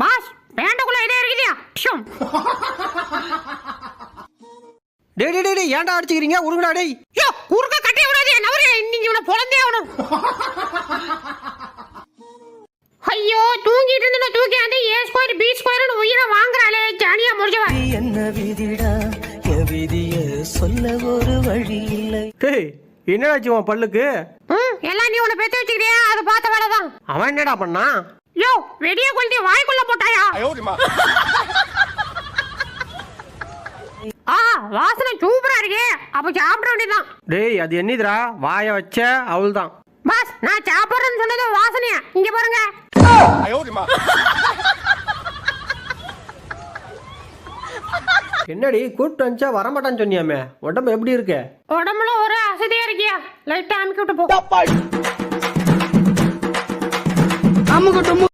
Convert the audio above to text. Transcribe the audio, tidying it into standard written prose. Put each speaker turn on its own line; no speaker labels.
Pass பேண்டக்குள்ள இதே இருக்குதியா ஷம்
டேய் ஏன்டா அடிச்சுக்கிறீங்க உருங்கடா டேய்
யோ குறுக்க கட்டி விடாதே நவரே இன்னைக்கு இவனை பொளந்தே ஆவணும் ஐயோ தூங்கிட்டு இருந்தன தூக்கி அந்த A² B² உயிரை வாங்குறாளே ஜானியா முடிஞ்சவா
என்ன விதிடா என் விதிய சொல்ல ஒரு வழி இல்லை.
டேய் என்னடாச்சு உன் பல்லுக்கு
எல்லாம் நீ உன்னை பெத்து வச்சுக்கிறியா அதை பார்த்த வேலைதான்
அவன் என்னடா பண்ணா
யோ வெடிய கொளுத்தி வாய்க்குள்ள போட்டாயா வாசனை சூப்பரா இருக்கே அப்ப சாப்பிட வேண்டியதான்
டேய் அது என்னதுடா வாய வச்ச அவள்தான்
பாஸ் நான் சாப்பிடுறேன்னு சொன்னது வாசனையா இங்க பாருங்க
என்னடி கூப்பிட்டு வந்துச்சா வரமாட்டான்னு சொன்னியாமே உடம்பு எப்படி இருக்கு
உடம்புல ஒரு அசதியா இருக்கியா லைட்டா அமுக்கி விட்டு போ